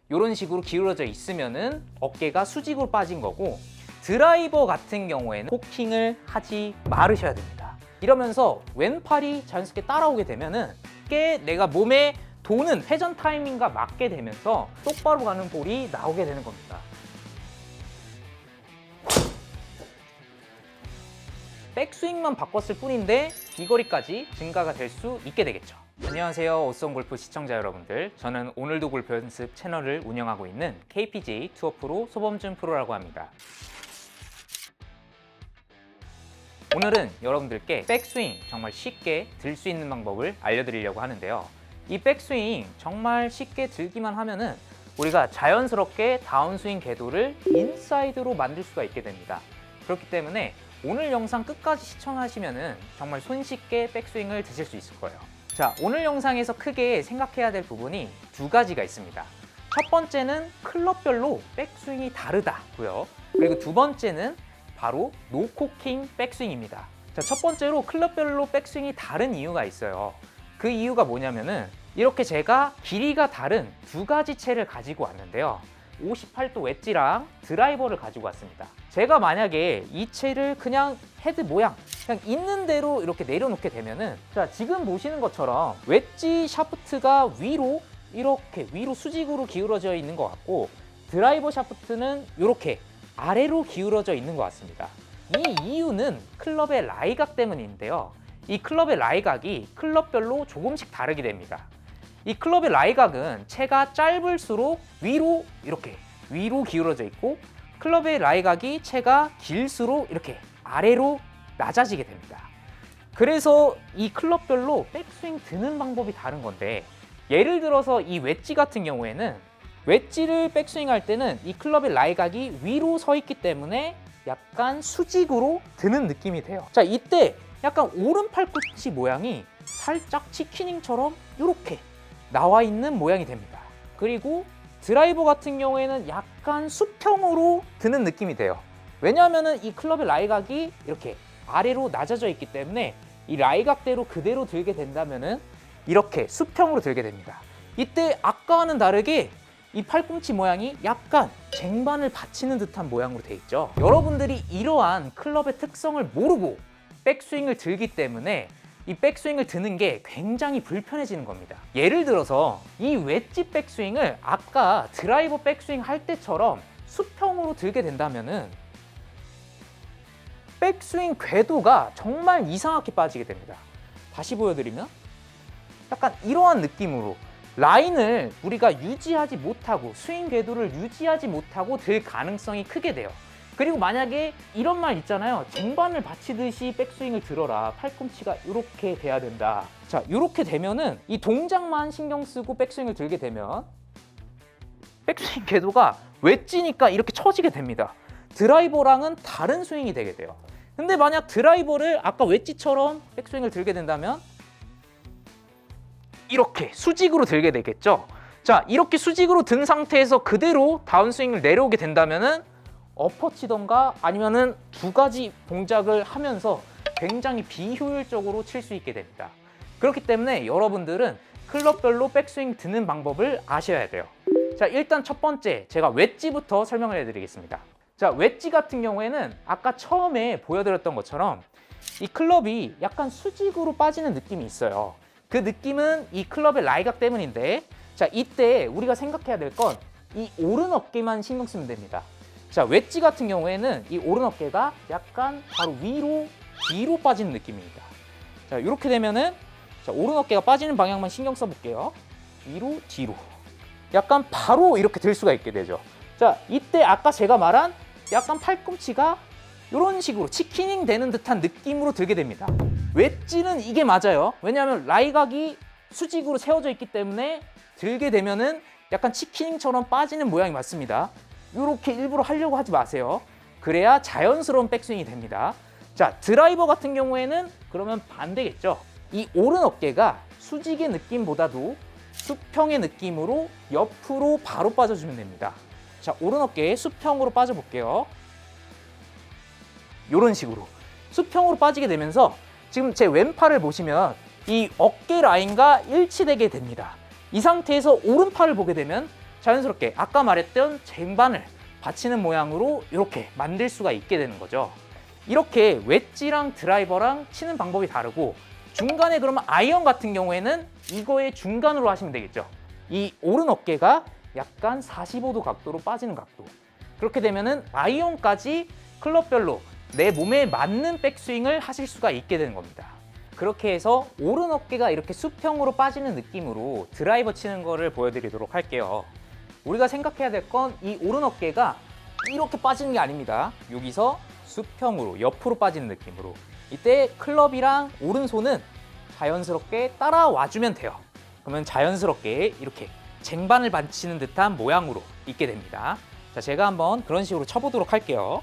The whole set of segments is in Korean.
이런 식으로 기울어져 있으면은 어깨가 수직으로 빠진 거고, 드라이버 같은 경우에는 코킹을 하지 말으셔야 됩니다. 이러면서 왼팔이 자연스럽게 따라오게 되면은 꽤 내가 몸에 도는 회전 타이밍과 맞게 되면서 똑바로 가는 볼이 나오게 되는 겁니다. 백스윙만 바꿨을 뿐인데 비거리까지 증가가 될 수 있게 되겠죠. 안녕하세요, 오썸골프 시청자 여러분들. 저는 오늘도 골프 연습 채널을 운영하고 있는 KPJ 투어 프로 소범준 프로라고 합니다. 오늘은 여러분들께 백스윙 정말 쉽게 들 수 있는 방법을 알려드리려고 하는데요. 이 백스윙 정말 쉽게 들기만 하면은 우리가 자연스럽게 다운스윙 궤도를 인사이드로 만들 수가 있게 됩니다. 그렇기 때문에 오늘 영상 끝까지 시청하시면은 정말 손쉽게 백스윙을 드실 수 있을 거예요. 자, 오늘 영상에서 크게 생각해야 될 부분이 두 가지가 있습니다. 첫 번째는 클럽별로 백스윙이 다르다고요. 그리고 두 번째는 바로 노코킹 백스윙입니다. 자, 첫 번째로 클럽별로 백스윙이 다른 이유가 있어요. 그 이유가 뭐냐면은 이렇게 제가 길이가 다른 두 가지 채를 가지고 왔는데요. 58도 웨지랑 드라이버를 가지고 왔습니다. 제가 만약에 이 채를 그냥 헤드 모양 그냥 있는 대로 이렇게 내려놓게 되면은, 자, 지금 보시는 것처럼 웨지 샤프트가 위로 이렇게 위로 수직으로 기울어져 있는 것 같고, 드라이버 샤프트는 이렇게 아래로 기울어져 있는 것 같습니다. 이 이유는 클럽의 라이각 때문인데요. 이 클럽의 라이각이 클럽별로 조금씩 다르게 됩니다. 이 클럽의 라이각은 채가 짧을수록 위로 이렇게 위로 기울어져 있고, 클럽의 라이각이 채가 길수록 이렇게 아래로 낮아지게 됩니다. 그래서 이 클럽별로 백스윙 드는 방법이 다른 건데, 예를 들어서 이 웨지 같은 경우에는 웨지를 백스윙 할 때는 이 클럽의 라이각이 위로 서 있기 때문에 약간 수직으로 드는 느낌이 돼요. 자, 이때 약간 오른팔 끝이 모양이 살짝 치키닝처럼 이렇게 나와 있는 모양이 됩니다. 그리고 드라이버 같은 경우에는 약간 수평으로 드는 느낌이 돼요. 왜냐하면 이 클럽의 라이각이 이렇게 아래로 낮아져 있기 때문에 이 라이각대로 그대로 들게 된다면은 이렇게 수평으로 들게 됩니다. 이때 아까와는 다르게 이 팔꿈치 모양이 약간 쟁반을 받치는 듯한 모양으로 되어 있죠. 여러분들이 이러한 클럽의 특성을 모르고 백스윙을 들기 때문에 이 백스윙을 드는 게 굉장히 불편해지는 겁니다. 예를 들어서 이 웨지 백스윙을 아까 드라이버 백스윙 할 때처럼 수평으로 들게 된다면은 백스윙 궤도가 정말 이상하게 빠지게 됩니다. 다시 보여드리면 약간 이러한 느낌으로 라인을 우리가 유지하지 못하고, 스윙 궤도를 유지하지 못하고 들 가능성이 크게 돼요. 그리고 만약에 이런 말 있잖아요. 쟁반을 받치듯이 백스윙을 들어라. 팔꿈치가 이렇게 돼야 된다. 자, 이렇게 되면은 이 동작만 신경 쓰고 백스윙을 들게 되면 백스윙 궤도가 웨지니까 이렇게 처지게 됩니다. 드라이버랑은 다른 스윙이 되게 돼요. 근데 만약 드라이버를 아까 웨지처럼 백스윙을 들게 된다면 이렇게 수직으로 들게 되겠죠. 자, 이렇게 수직으로 든 상태에서 그대로 다운스윙을 내려오게 된다면은 엎어치던가 아니면은 두 가지 동작을 하면서 굉장히 비효율적으로 칠 수 있게 됩니다. 그렇기 때문에 여러분들은 클럽별로 백스윙 드는 방법을 아셔야 돼요. 자, 일단 첫 번째 제가 웨지부터 설명을 해드리겠습니다. 자, 웨지 같은 경우에는 아까 처음에 보여드렸던 것처럼 이 클럽이 약간 수직으로 빠지는 느낌이 있어요. 그 느낌은 이 클럽의 라이각 때문인데, 자, 이때 우리가 생각해야 될 건 이 오른 어깨만 신경 쓰면 됩니다. 자, 웨지 같은 경우에는 이 오른 어깨가 약간 바로 위로 뒤로 빠지는 느낌입니다. 자, 이렇게 되면은, 자, 오른 어깨가 빠지는 방향만 신경 써볼게요. 위로 뒤로 약간 바로 이렇게 들 수가 있게 되죠. 자, 이때 아까 제가 말한 약간 팔꿈치가 이런 식으로 치키닝 되는 듯한 느낌으로 들게 됩니다. 웨지는 이게 맞아요. 왜냐하면 라이각이 수직으로 세워져 있기 때문에 들게 되면은 약간 치키닝처럼 빠지는 모양이 맞습니다. 이렇게 일부러 하려고 하지 마세요. 그래야 자연스러운 백스윙이 됩니다. 자, 드라이버 같은 경우에는 그러면 반대겠죠. 이 오른 어깨가 수직의 느낌보다도 수평의 느낌으로 옆으로 바로 빠져주면 됩니다. 자, 오른 어깨에 수평으로 빠져볼게요. 이런 식으로 수평으로 빠지게 되면서 지금 제 왼팔을 보시면 이 어깨 라인과 일치되게 됩니다. 이 상태에서 오른팔을 보게 되면, 자, 자연스럽게 아까 말했던 쟁반을 받치는 모양으로 이렇게 만들 수가 있게 되는 거죠. 이렇게 웨지랑 드라이버랑 치는 방법이 다르고, 중간에 그러면 아이언 같은 경우에는 이거의 중간으로 하시면 되겠죠. 이 오른 어깨가 약간 45도 각도로 빠지는 각도. 그렇게 되면은 아이언까지 클럽별로 내 몸에 맞는 백스윙을 하실 수가 있게 되는 겁니다. 그렇게 해서 오른 어깨가 이렇게 수평으로 빠지는 느낌으로 드라이버 치는 거를 보여드리도록 할게요. 우리가 생각해야 될 건 이 오른 어깨가 이렇게 빠지는 게 아닙니다. 여기서 수평으로 옆으로 빠지는 느낌으로. 이때 클럽이랑 오른손은 자연스럽게 따라와 주면 돼요. 그러면 자연스럽게 이렇게 쟁반을 받치는 듯한 모양으로 있게 됩니다. 자, 제가 한번 그런 식으로 쳐보도록 할게요.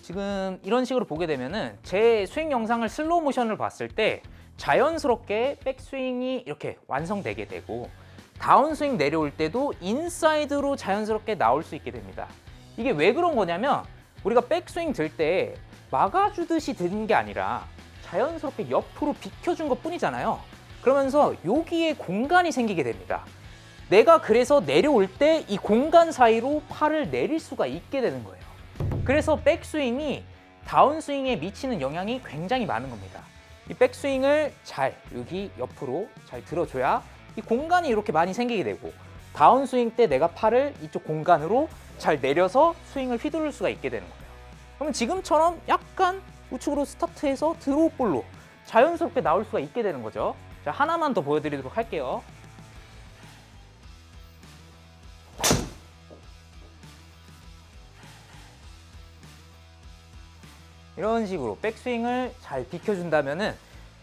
지금 이런 식으로 보게 되면은 제 스윙 영상을 슬로우 모션을 봤을 때 자연스럽게 백스윙이 이렇게 완성되게 되고, 다운스윙 내려올 때도 인사이드로 자연스럽게 나올 수 있게 됩니다. 이게 왜 그런 거냐면, 우리가 백스윙 들 때 막아주듯이 드는 게 아니라 자연스럽게 옆으로 비켜준 것 뿐이잖아요. 그러면서 여기에 공간이 생기게 됩니다. 내가 그래서 내려올 때 이 공간 사이로 팔을 내릴 수가 있게 되는 거예요. 그래서 백스윙이 다운스윙에 미치는 영향이 굉장히 많은 겁니다. 이 백스윙을 잘 여기 옆으로 잘 들어줘야 이 공간이 이렇게 많이 생기게 되고, 다운스윙 때 내가 팔을 이쪽 공간으로 잘 내려서 스윙을 휘두를 수가 있게 되는 거예요. 그러면 지금처럼 약간 우측으로 스타트해서 드로우 볼로 자연스럽게 나올 수가 있게 되는 거죠. 자, 하나만 더 보여드리도록 할게요. 이런 식으로 백스윙을 잘 비켜준다면은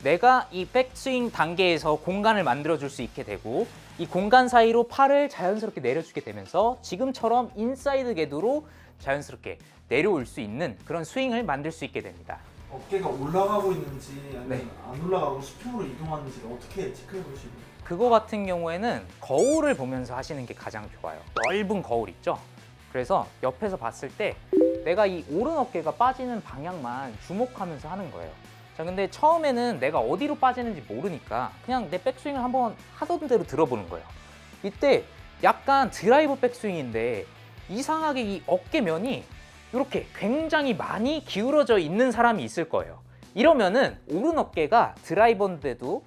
내가 이 백스윙 단계에서 공간을 만들어줄 수 있게 되고, 이 공간 사이로 팔을 자연스럽게 내려주게 되면서 지금처럼 인사이드 궤도로 자연스럽게 내려올 수 있는 그런 스윙을 만들 수 있게 됩니다. 어깨가 올라가고 있는지 아니면 네. 안 올라가고 수평으로 이동하는지 어떻게 체크해 보시고? 그거 같은 경우에는 거울을 보면서 하시는 게 가장 좋아요. 넓은 거울 있죠? 그래서 옆에서 봤을 때 내가 이 오른 어깨가 빠지는 방향만 주목하면서 하는 거예요. 자, 근데 처음에는 내가 어디로 빠지는지 모르니까 그냥 내 백스윙을 한번 하던 대로 들어보는 거예요. 이때 약간 드라이버 백스윙인데 이상하게 이 어깨면이 이렇게 굉장히 많이 기울어져 있는 사람이 있을 거예요. 이러면은 오른 어깨가 드라이버인데도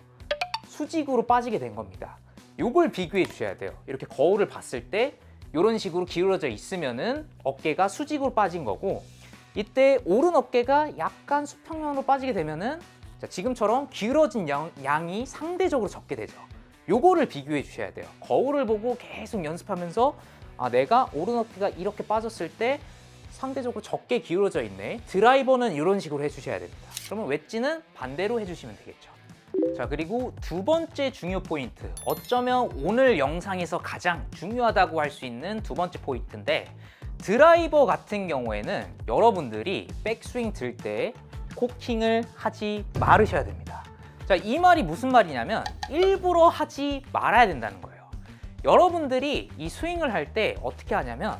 수직으로 빠지게 된 겁니다. 요걸 비교해 주셔야 돼요. 이렇게 거울을 봤을 때 이런 식으로 기울어져 있으면은 어깨가 수직으로 빠진 거고, 이때 오른 어깨가 약간 수평면으로 빠지게 되면은 자, 지금처럼 기울어진 양이 상대적으로 적게 되죠. 요거를 비교해 주셔야 돼요. 거울을 보고 계속 연습하면서 내가 오른 어깨가 이렇게 빠졌을 때 상대적으로 적게 기울어져 있네. 드라이버는 이런 식으로 해주셔야 됩니다. 그러면 웨지는 반대로 해주시면 되겠죠. 자, 그리고 두 번째 중요 포인트, 어쩌면 오늘 영상에서 가장 중요하다고 할 수 있는 두 번째 포인트인데, 드라이버 같은 경우에는 여러분들이 백스윙 들 때 코킹을 하지 말으셔야 됩니다. 자, 이 말이 무슨 말이냐면 일부러 하지 말아야 된다는 거예요. 여러분들이 이 스윙을 할 때 어떻게 하냐면,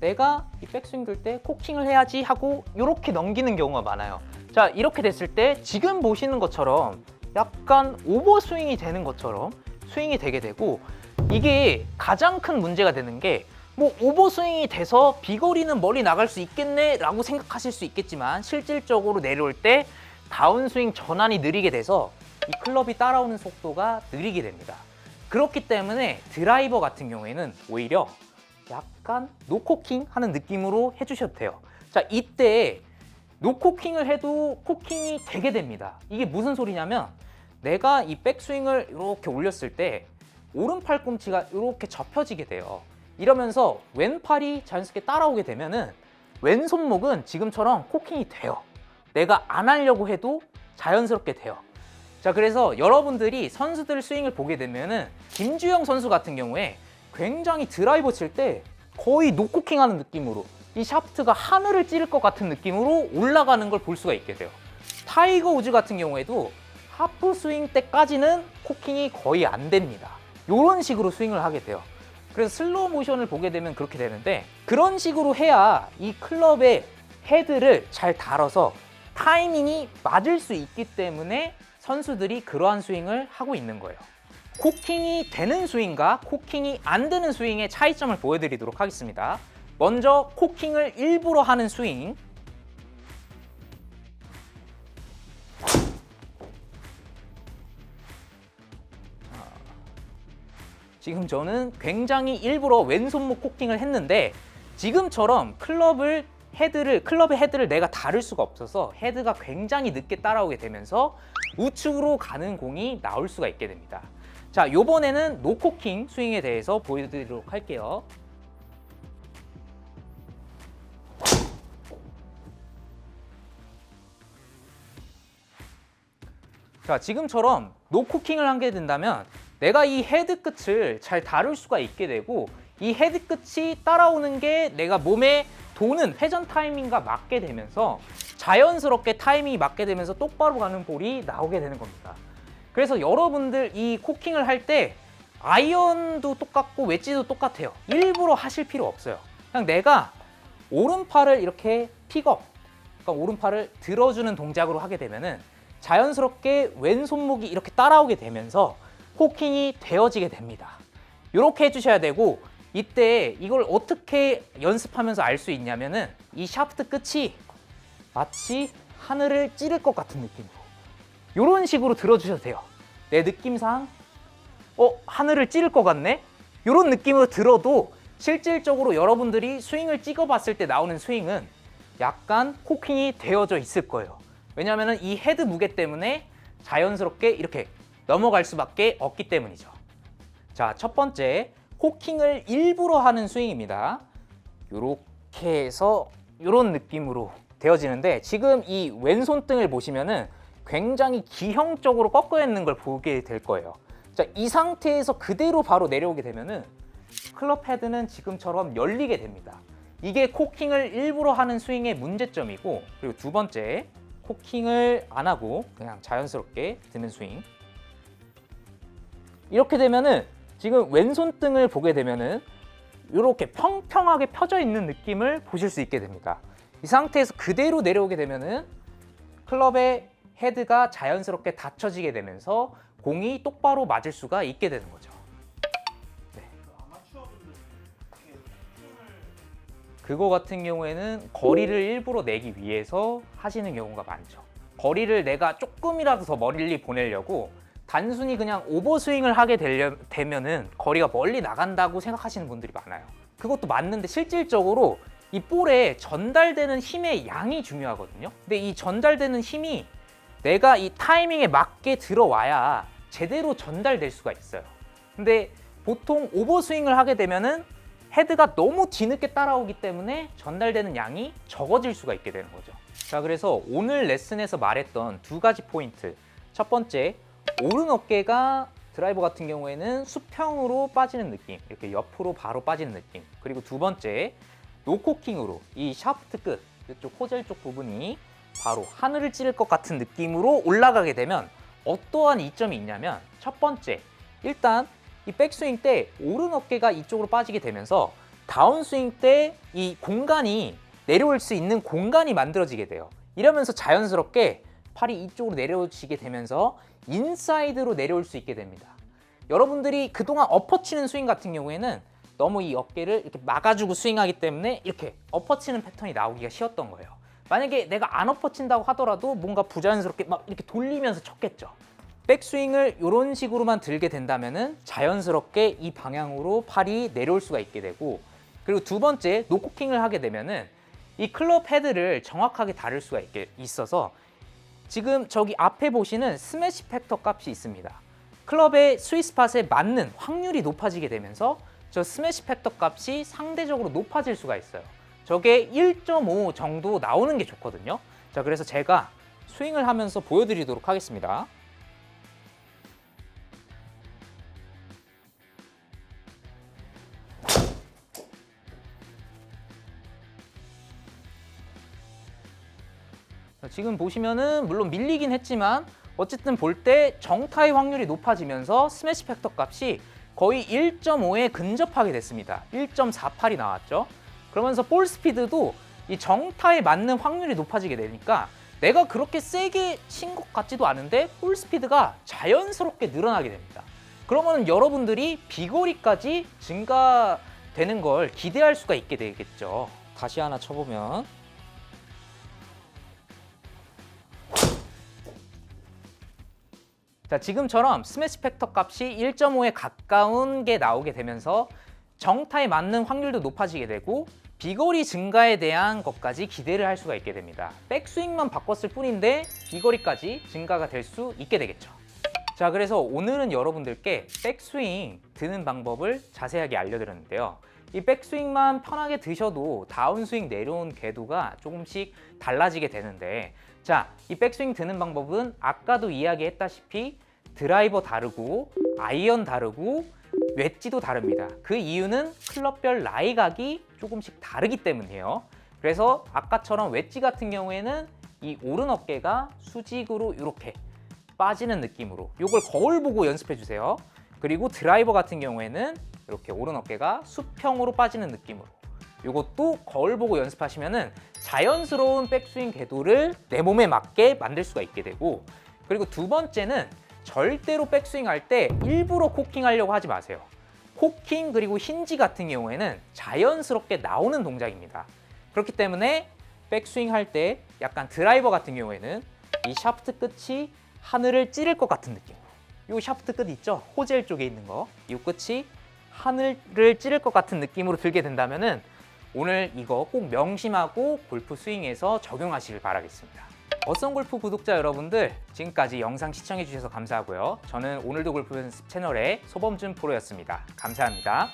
내가 이 백스윙 들 때 코킹을 해야지 하고 이렇게 넘기는 경우가 많아요. 자, 이렇게 됐을 때 지금 보시는 것처럼 약간 오버스윙이 되는 것처럼 스윙이 되게 되고, 이게 가장 큰 문제가 되는 게, 뭐 오버스윙이 돼서 비거리는 멀리 나갈 수 있겠네 라고 생각하실 수 있겠지만, 실질적으로 내려올 때 다운스윙 전환이 느리게 돼서 이 클럽이 따라오는 속도가 느리게 됩니다. 그렇기 때문에 드라이버 같은 경우에는 오히려 약간 노코킹 하는 느낌으로 해주셔도 돼요. 자, 이때 노코킹을 해도 코킹이 되게 됩니다. 이게 무슨 소리냐면, 내가 이 백스윙을 이렇게 올렸을 때 오른 팔꿈치가 이렇게 접혀지게 돼요. 이러면서 왼팔이 자연스럽게 따라오게 되면은 왼손목은 지금처럼 코킹이 돼요. 내가 안 하려고 해도 자연스럽게 돼요. 자, 그래서 여러분들이 선수들 스윙을 보게 되면은 김주영 선수 같은 경우에 굉장히 드라이버 칠 때 거의 노코킹 하는 느낌으로 이 샤프트가 하늘을 찌를 것 같은 느낌으로 올라가는 걸 볼 수가 있게 돼요. 타이거 우즈 같은 경우에도 하프 스윙 때까지는 코킹이 거의 안 됩니다. 이런 식으로 스윙을 하게 돼요. 그래서 슬로우 모션을 보게 되면 그렇게 되는데, 그런 식으로 해야 이 클럽의 헤드를 잘 다뤄서 타이밍이 맞을 수 있기 때문에 선수들이 그러한 스윙을 하고 있는 거예요. 코킹이 되는 스윙과 코킹이 안 되는 스윙의 차이점을 보여드리도록 하겠습니다. 먼저 코킹을 일부러 하는 스윙. 지금 저는 굉장히 일부러 왼손목 코킹을 했는데 지금처럼 클럽의 헤드를 내가 다룰 수가 없어서 헤드가 굉장히 늦게 따라오게 되면서 우측으로 가는 공이 나올 수가 있게 됩니다. 자, 요번에는 노코킹 스윙에 대해서 보여드리도록 할게요. 자, 지금처럼 노코킹을 하게 된다면 내가 이 헤드 끝을 잘 다룰 수가 있게 되고 이 헤드 끝이 따라오는 게 내가 몸에 도는 회전 타이밍과 맞게 되면서 자연스럽게 타이밍이 맞게 되면서 똑바로 가는 볼이 나오게 되는 겁니다. 그래서 여러분들 이 코킹을 할 때 아이언도 똑같고 웨지도 똑같아요. 일부러 하실 필요 없어요. 그냥 내가 오른팔을 이렇게 픽업, 그러니까 오른팔을 들어주는 동작으로 하게 되면은 자연스럽게 왼손목이 이렇게 따라오게 되면서 코킹이 되어지게 됩니다. 이렇게 해주셔야 되고 이때 이걸 어떻게 연습하면서 알 수 있냐면은 이 샤프트 끝이 마치 하늘을 찌를 것 같은 느낌으로 이런 식으로 들어주셔도 돼요. 내 느낌상 하늘을 찌를 것 같네? 이런 느낌으로 들어도 실질적으로 여러분들이 스윙을 찍어봤을 때 나오는 스윙은 약간 코킹이 되어져 있을 거예요. 왜냐하면 이 헤드 무게 때문에 자연스럽게 이렇게 넘어갈 수밖에 없기 때문이죠. 자, 첫 번째 코킹을 일부러 하는 스윙입니다. 이렇게 해서 이런 느낌으로 되어지는데 지금 이 왼손등을 보시면은 굉장히 기형적으로 꺾여 있는 걸 보게 될 거예요. 자, 이 상태에서 그대로 바로 내려오게 되면은 클럽 헤드는 지금처럼 열리게 됩니다. 이게 코킹을 일부러 하는 스윙의 문제점이고, 그리고 두 번째 코킹을 안 하고 그냥 자연스럽게 드는 스윙. 이렇게 되면은 지금 왼손등을 보게 되면은 이렇게 평평하게 펴져 있는 느낌을 보실 수 있게 됩니다. 이 상태에서 그대로 내려오게 되면은 클럽의 헤드가 자연스럽게 닫혀지게 되면서 공이 똑바로 맞을 수가 있게 되는 거죠. 네. 그거 같은 경우에는 거리를 일부러 내기 위해서 하시는 경우가 많죠. 거리를 내가 조금이라도 더 멀리 보내려고 단순히 그냥 오버스윙을 하게 되면은 거리가 멀리 나간다고 생각하시는 분들이 많아요. 그것도 맞는데 실질적으로 이 볼에 전달되는 힘의 양이 중요하거든요. 근데 이 전달되는 힘이 내가 이 타이밍에 맞게 들어와야 제대로 전달될 수가 있어요. 근데 보통 오버스윙을 하게 되면은 헤드가 너무 뒤늦게 따라오기 때문에 전달되는 양이 적어질 수가 있게 되는 거죠. 자, 그래서 오늘 레슨에서 말했던 두 가지 포인트. 첫 번째, 오른 어깨가 드라이버 같은 경우에는 수평으로 빠지는 느낌, 이렇게 옆으로 바로 빠지는 느낌. 그리고 두 번째, 노코킹으로 이 샤프트 끝, 이쪽 호젤 쪽 부분이 바로 하늘을 찌를 것 같은 느낌으로 올라가게 되면 어떠한 이점이 있냐면, 첫 번째, 일단 이 백스윙 때 오른 어깨가 이쪽으로 빠지게 되면서 다운스윙 때 이 공간이 내려올 수 있는 공간이 만들어지게 돼요. 이러면서 자연스럽게 팔이 이쪽으로 내려오시게 되면서 인사이드로 내려올 수 있게 됩니다. 여러분들이 그동안 엎어치는 스윙 같은 경우에는 너무 이 어깨를 이렇게 막아주고 스윙하기 때문에 이렇게 엎어치는 패턴이 나오기가 쉬웠던 거예요. 만약에 내가 안 엎어친다고 하더라도 뭔가 부자연스럽게 막 이렇게 돌리면서 쳤겠죠. 백스윙을 이런 식으로만 들게 된다면은 자연스럽게 이 방향으로 팔이 내려올 수가 있게 되고, 그리고 두 번째, 노코킹을 하게 되면은 이 클럽 헤드를 정확하게 다룰 수가 있어서 지금 저기 앞에 보시는 스매시 팩터 값이 있습니다. 클럽의 스윗스팟에 맞는 확률이 높아지게 되면서 저 스매시 팩터 값이 상대적으로 높아질 수가 있어요. 저게 1.5 정도 나오는 게 좋거든요. 자, 그래서 제가 스윙을 하면서 보여드리도록 하겠습니다. 지금 보시면은 물론 밀리긴 했지만 어쨌든 볼 때 정타의 확률이 높아지면서 스매시 팩터 값이 거의 1.5에 근접하게 됐습니다. 1.48이 나왔죠. 그러면서 볼 스피드도 이 정타에 맞는 확률이 높아지게 되니까 내가 그렇게 세게 친 것 같지도 않은데 볼 스피드가 자연스럽게 늘어나게 됩니다. 그러면 여러분들이 비거리까지 증가되는 걸 기대할 수가 있게 되겠죠. 다시 하나 쳐보면 자, 지금처럼 스매시 팩터 값이 1.5에 가까운 게 나오게 되면서 정타에 맞는 확률도 높아지게 되고 비거리 증가에 대한 것까지 기대를 할 수가 있게 됩니다. 백스윙만 바꿨을 뿐인데 비거리까지 증가가 될 수 있게 되겠죠. 자, 그래서 오늘은 여러분들께 백스윙 드는 방법을 자세하게 알려드렸는데요. 이 백스윙만 편하게 드셔도 다운스윙 내려온 궤도가 조금씩 달라지게 되는데, 자, 이 백스윙 드는 방법은 아까도 이야기했다시피 드라이버 다르고 아이언 다르고 웨지도 다릅니다. 그 이유는 클럽별 라이각이 조금씩 다르기 때문이에요. 그래서 아까처럼 웨지 같은 경우에는 이 오른 어깨가 수직으로 이렇게 빠지는 느낌으로 이걸 거울 보고 연습해 주세요. 그리고 드라이버 같은 경우에는 이렇게 오른 어깨가 수평으로 빠지는 느낌으로, 이것도 거울 보고 연습하시면은 자연스러운 백스윙 궤도를 내 몸에 맞게 만들 수가 있게 되고, 그리고 두 번째는 절대로 백스윙 할 때 일부러 코킹 하려고 하지 마세요. 코킹 그리고 힌지 같은 경우에는 자연스럽게 나오는 동작입니다. 그렇기 때문에 백스윙 할 때 약간 드라이버 같은 경우에는 이 샤프트 끝이 하늘을 찌를 것 같은 느낌으로, 이 샤프트 끝 있죠? 호젤 쪽에 있는 거, 이 끝이 하늘을 찌를 것 같은 느낌으로 들게 된다면은 오늘 이거 꼭 명심하고 골프 스윙에서 적용하시길 바라겠습니다. 어썸골프 구독자 여러분들, 지금까지 영상 시청해 주셔서 감사하고요. 저는 오늘도 골프 연습 채널의 소범준 프로였습니다. 감사합니다.